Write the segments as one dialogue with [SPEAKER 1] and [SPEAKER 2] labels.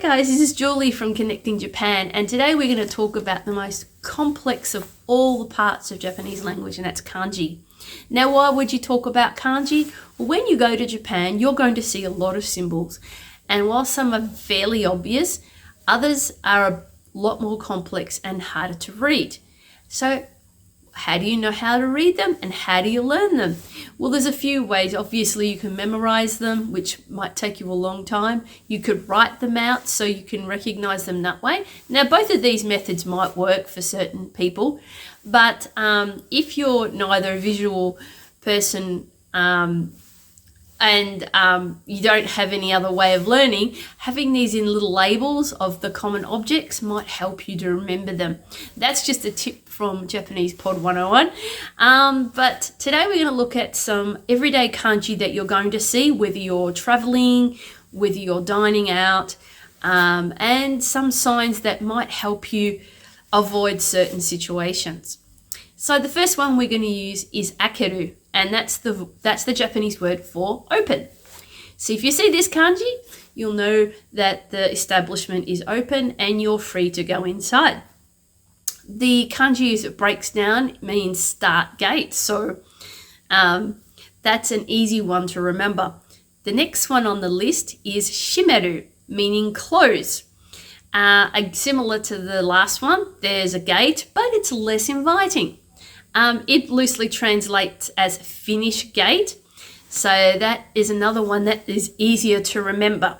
[SPEAKER 1] guys, this is Julie from Connecting Japan, and today we're going to talk about the most complex of all the parts of Japanese language, and that's kanji. Now, why would you talk about kanji? Well, when you go to Japan, you're going to see a lot of symbols, and while some are fairly obvious, others are a lot more complex and harder to read. So how do you know how to read them, and how do you learn them? Well, there's a few ways. Obviously, you can memorize them, which might take you a long time. You could write them out so you can recognize them that way. Now, both of these methods might work for certain people, but if you're neither a visual person and you don't have any other way of learning, having these in little labels of the common objects might help you to remember them. That's just a tip from Japanese Pod 101. But today we're going to look at some everyday kanji that you're going to see, whether you're traveling, whether you're dining out, and some signs that might help you avoid certain situations. So the first one we're going to use is akeru, and that's the Japanese word for open. So if you see this kanji, you'll know that the establishment is open and you're free to go inside. The kanji as it breaks down means start gate, so that's an easy one to remember. The next one on the list is shimeru, meaning close. Similar to the last one, there's a gate, but it's less inviting. It loosely translates as finish gate, so that is another one that is easier to remember.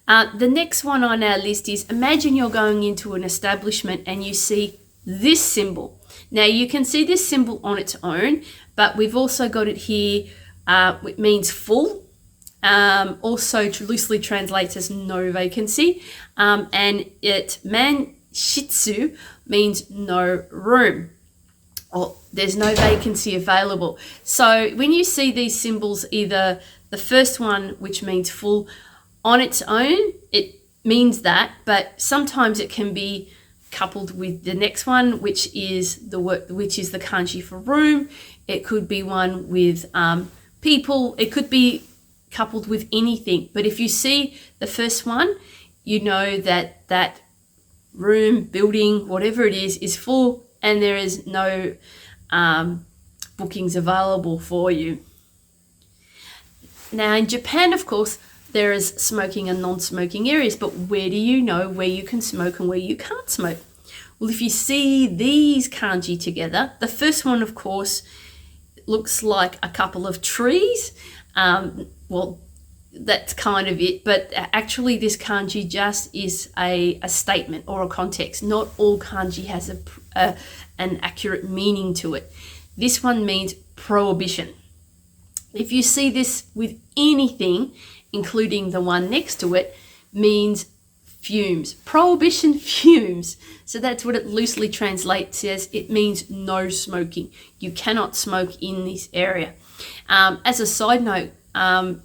[SPEAKER 1] The next one on our list is, imagine you're going into an establishment and you see this symbol. Now you can see this symbol on its own, but we've also got it here, it means full, also loosely translates as no vacancy, and it manshitsu means no room, or there's no vacancy available. So when you see these symbols, either the first one, which means full, on its own, it means that, but sometimes it can be coupled with the next one, which is the kanji for room. It could be one with people. It could be coupled with anything. But if you see the first one, you know that that room, building, whatever it is full, and there is no bookings available for you. Now in Japan, of course, there is smoking and non-smoking areas, but where do you know where you can smoke and where you can't smoke? Well, if you see these kanji together, the first one, of course, looks like a couple of trees. Well, that's kind of it, but actually this kanji just is a statement or a context. Not all kanji has an accurate meaning to it. This one means prohibition. If you see this with anything, including the one next to it, means fumes. Prohibition fumes. So that's what it loosely translates as. It means no smoking. You cannot smoke in this area. As a side note,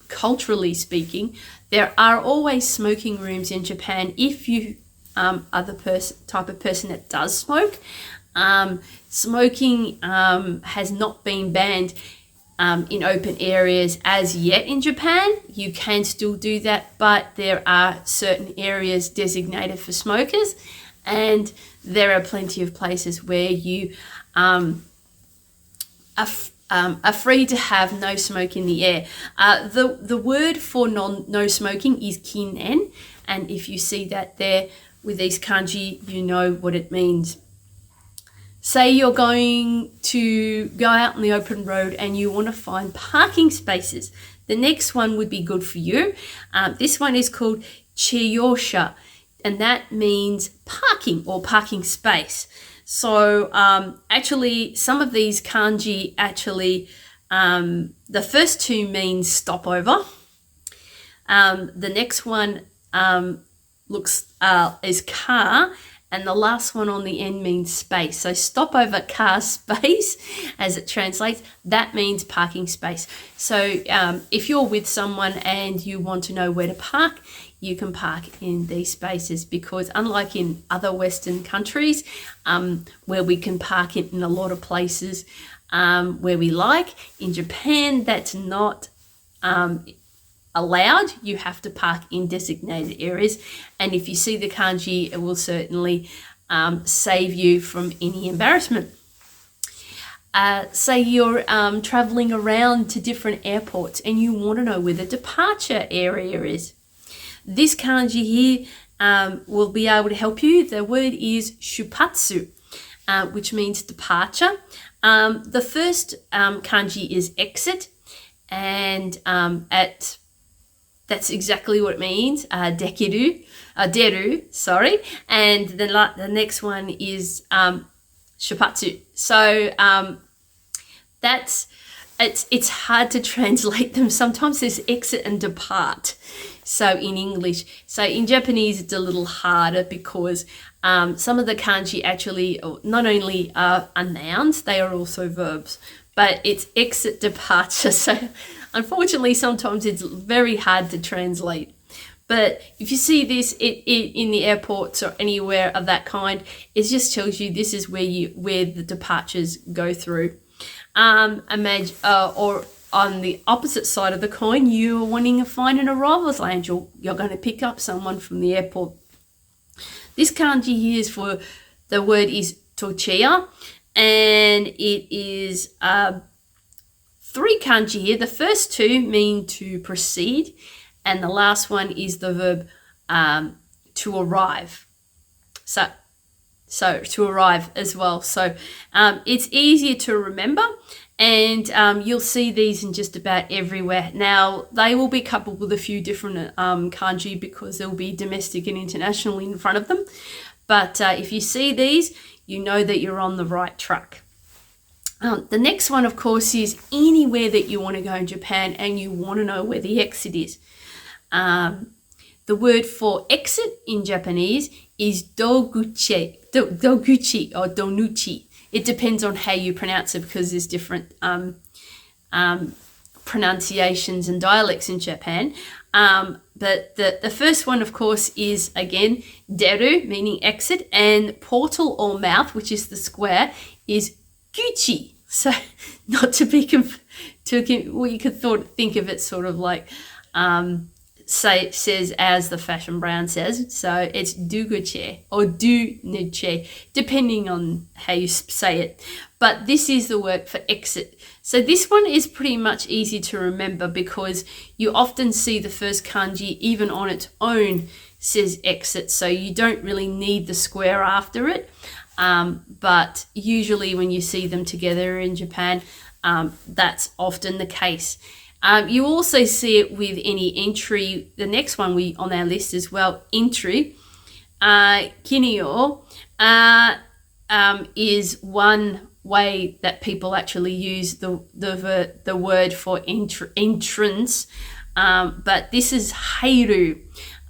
[SPEAKER 1] culturally speaking, there are always smoking rooms in Japan if you are the type of person that does smoke. Smoking has not been banned in open areas as yet in Japan. You can still do that, but there are certain areas designated for smokers, and there are plenty of places where you are free to have no smoke in the air. The word for no smoking is kinen, and if you see that there with these kanji, you know what it means. Say you're going to go out on the open road and you want to find parking spaces. The next one would be good for you. This one is called chiyosha, and that means parking or parking space. So actually, some of these kanji the first two mean stopover. The next one is car, and the last one on the end means space. So stopover, car, space, as it translates, that means parking space. So if you're with someone and you want to know where to park, you can park in these spaces, because unlike in other Western countries where we can park in a lot of places where we like, in Japan that's not allowed, you have to park in designated areas. And if you see the kanji, it will certainly save you from any embarrassment. Say you're traveling around to different airports and you want to know where the departure area is. This kanji here will be able to help you. The word is shupatsu, which means departure. The first kanji is exit, and that's exactly what it means, deru, sorry. And the next one is shupatsu. So it's hard to translate them. Sometimes there's exit and depart. So in English, so in Japanese, it's a little harder because some of the kanji actually not only are nouns, they are also verbs, but it's exit, departure. So unfortunately, sometimes it's very hard to translate. But if you see this in the airports or anywhere of that kind, it just tells you this is where the departures go through. Imagine, or on the opposite side of the coin, you're wanting to find an arrivals lounge. You're going to pick up someone from the airport. This kanji here is for, the word is tocheya, and it is 3 kanji here. The first 2 mean to proceed, and the last one is the verb to arrive. So to arrive as well. So it's easier to remember, and you'll see these in just about everywhere. Now, they will be coupled with a few different kanji because there will be domestic and international in front of them. But if you see these, you know that you're on the right track. The next one, of course, is anywhere that you want to go in Japan and you want to know where the exit is. The word for exit in Japanese is doguchi or donuchi. It depends on how you pronounce it because there's different pronunciations and dialects in Japan. But the first one, of course, is, again, deru, meaning exit, and portal or mouth, which is the square, is guchi. So not to be well, you could think of it sort of like says as the fashion brand says. So it's duguche or du-nuche, depending on how you say it. But this is the word for exit. So this one is pretty much easy to remember because you often see the first kanji, even on its own, says exit. So you don't really need the square after it. But usually when you see them together in Japan, that's often the case. You also see it with any entry. The next one on our list as well, entry. Kinio is one way that people actually use the word for entrance. But this is heiru.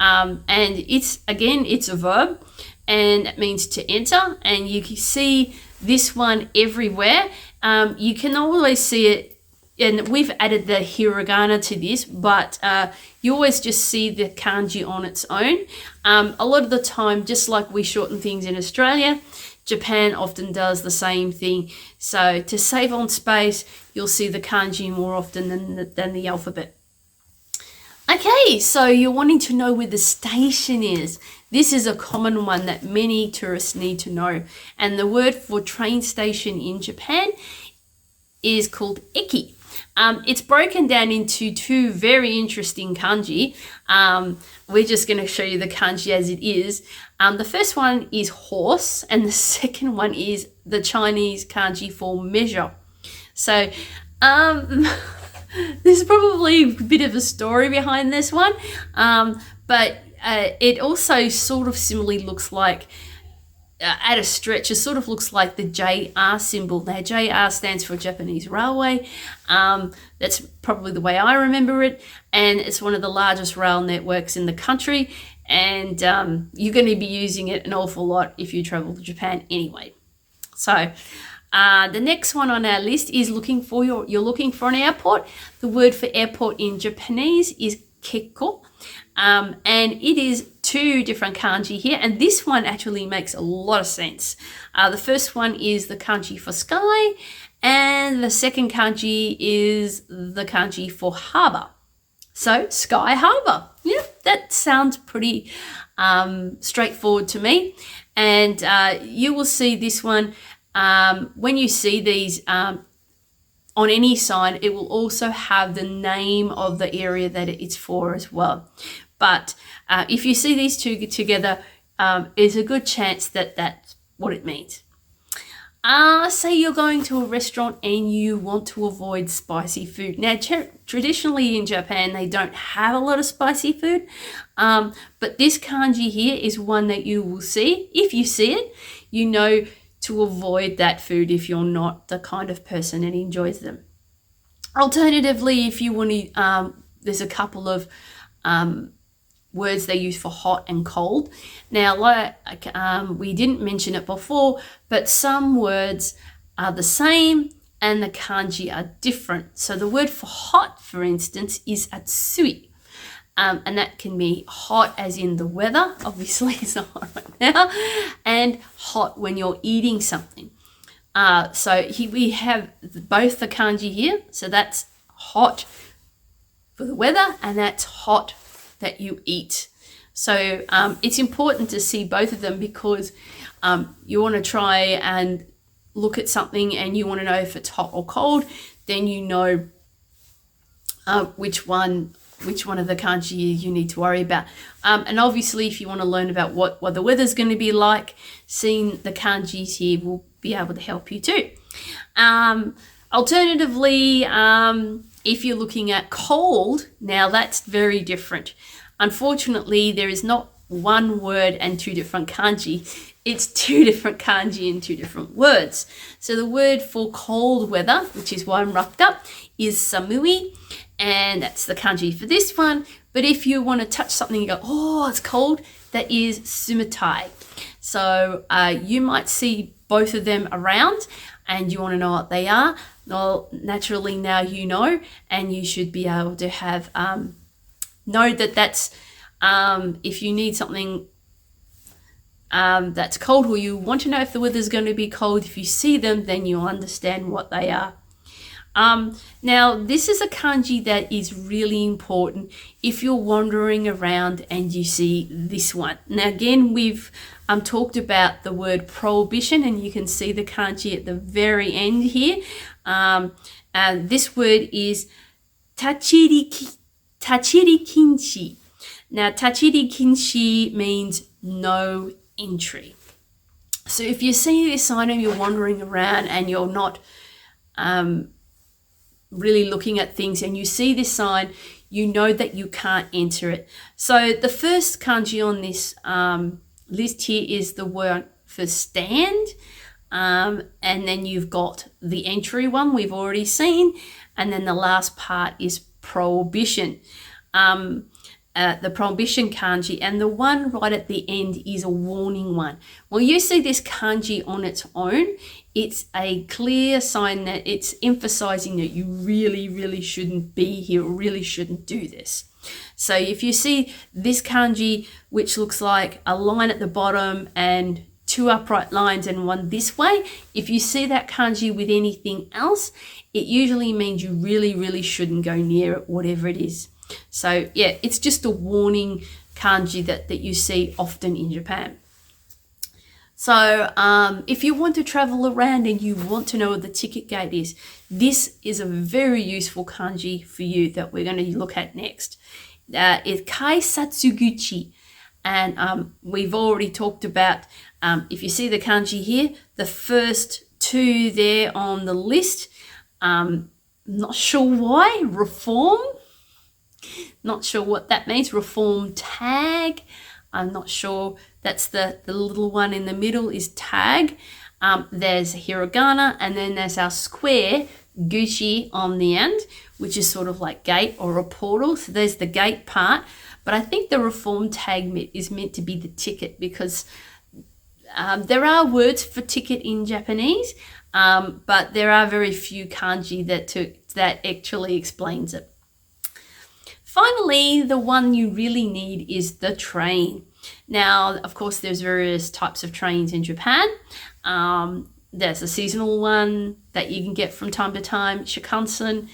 [SPEAKER 1] And it's a verb, and it means to enter. And you can see this one everywhere. You can always see it. And we've added the hiragana to this, but you always just see the kanji on its own. A lot of the time, just like we shorten things in Australia, Japan often does the same thing. So to save on space, you'll see the kanji more often than the alphabet. Okay, so you're wanting to know where the station is. This is a common one that many tourists need to know. And the word for train station in Japan is called eki. It's broken down into 2 very interesting kanji. We're just going to show you the kanji as it is. The first one is horse, and the second one is the Chinese kanji for measure. So there's probably a bit of a story behind this one, but it also sort of similarly looks like, at a stretch, it sort of looks like the JR symbol. Now, JR stands for Japanese Railway. That's probably the way I remember it. And it's one of the largest rail networks in the country. And you're going to be using it an awful lot if you travel to Japan anyway. So the next one on our list is you're looking for an airport. The word for airport in Japanese is kekko. And it is 2 different kanji here, and this one actually makes a lot of sense. The first one is the kanji for sky, and the second kanji is the kanji for harbor. So Sky Harbor, yeah, that sounds pretty straightforward to me. And you will see this one when you see these on any sign, it will also have the name of the area that it's for as well. But if you see these two together, there's a good chance that that's what it means. Say you're going to a restaurant and you want to avoid spicy food. Now, traditionally in Japan, they don't have a lot of spicy food, but this kanji here is one that you will see. If you see it, you know to avoid that food if you're not the kind of person that enjoys them. Alternatively, if you want to, there's a couple of words they use for hot and cold. Now, like we didn't mention it before, but some words are the same and the kanji are different. So the word for hot, for instance, is atsui. And that can be hot as in the weather, obviously it's not hot right now, and hot when you're eating something. So we have both the kanji here. So that's hot for the weather and that's hot that you eat. So it's important to see both of them because you want to try and look at something and you want to know if it's hot or cold, then you know which one of the kanji you need to worry about. And obviously if you want to learn about what the weather's going to be like, seeing the kanjis here will be able to help you too. Alternatively, if you're looking at cold, now that's very different. Unfortunately, there is not one word and two different kanji. It's two different kanji and two different words. So the word for cold weather, which is why I'm roughed up, is samui. And that's the kanji for this one. But if you want to touch something and go, oh, it's cold, that is sumitai. So you might see both of them around and you want to know what they are. Well, naturally now you know, and you should be able to have, know that that's, if you need something that's cold or you want to know if the weather's going to be cold, if you see them, then you'll understand what they are. Now, this is a kanji that is really important if you're wandering around and you see this one. Now, again, we've talked about the word prohibition, and you can see the kanji at the very end here. And this word is tachiri kinshi. Now, tachiri kinshi means no entry. So if you see this sign and you're wandering around and you're not really looking at things and you see this sign, you know that you can't enter it. So the first kanji on this list here is the word for stand, and then you've got the entry one we've already seen, and then the last part is prohibition. The prohibition kanji, and the one right at the end is a warning one. When you see this kanji on its own, it's a clear sign that it's emphasizing that you really, really shouldn't be here, really shouldn't do this. So if you see this kanji, which looks like a line at the bottom and two upright lines and one this way, if you see that kanji with anything else, it usually means you really, really shouldn't go near it, whatever it is. So yeah, it's just a warning kanji that you see often in Japan. So if you want to travel around and you want to know what the ticket gate is, this is a very useful kanji for you that we're going to look at next. It's kaisatsuguchi, and we've already talked about, if you see the kanji here, the first two there on the list, not sure why, reform. Not sure what that means. Reform tag. I'm not sure. That's the little one in the middle is tag. There's hiragana, and then there's our square gucci on the end, which is sort of like gate or a portal. So there's the gate part. But I think the reform tag is meant to be the ticket, because there are words for ticket in Japanese, but there are very few kanji that actually explains it. Finally, the one you really need is the train. Now, of course, there's various types of trains in Japan. There's a seasonal one that you can get from time to time, Shinkansen,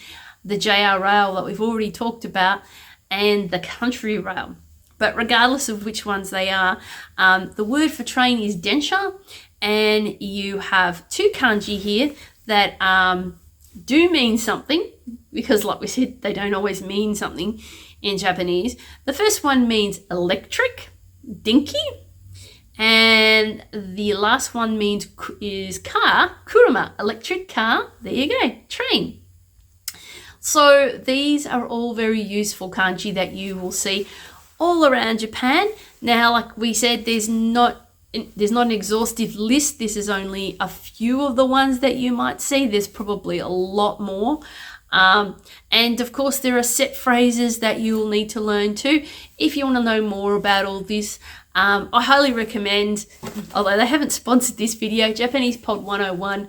[SPEAKER 1] the JR Rail that we've already talked about, and the country realm. But regardless of which ones they are, the word for train is densha, and you have two kanji here that do mean something, because like we said, they don't always mean something in Japanese. The first one means electric, dinki, and the last one is car, kuruma, electric car. There you go, train. So these are all very useful kanji that you will see all around Japan. Now, like we said, there's not an exhaustive list. This is only a few of the ones that you might see. There's probably a lot more. And of course, there are set phrases that you will need to learn too. If you want to know more about all this, I highly recommend, although they haven't sponsored this video, Japanese Pod 101.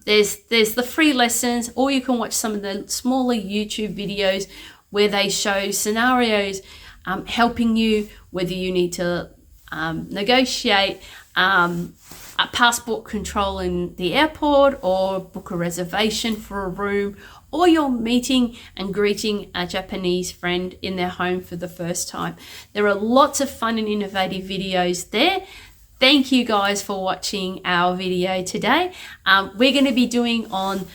[SPEAKER 1] There's the free lessons, or you can watch some of the smaller YouTube videos where they show scenarios helping you, whether you need to negotiate a passport control in the airport, or book a reservation for a room, or you're meeting and greeting a Japanese friend in their home for the first time. There are lots of fun and innovative videos there. Thank you guys for watching our video today. We're going to be doing on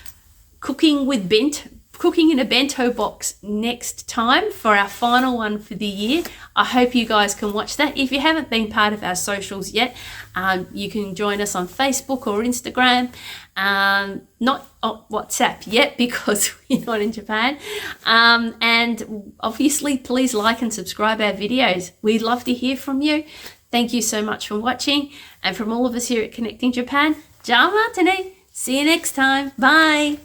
[SPEAKER 1] cooking in a bento box next time for our final one for the year. I hope you guys can watch that. If you haven't been part of our socials yet, you can join us on Facebook or Instagram. Not on WhatsApp yet because we're not in Japan. And obviously, please like and subscribe our videos. We'd love to hear from you. Thank you so much for watching. And from all of us here at Connecting Japan, ja mata ne. See you next time. Bye.